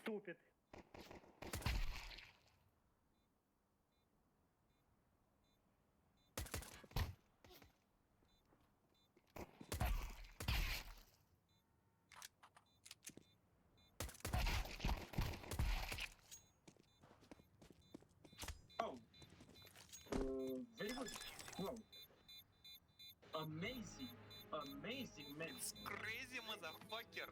Stupid. Oh. Very good. Wow. Amazing. Amazing, man. It's crazy, motherfucker.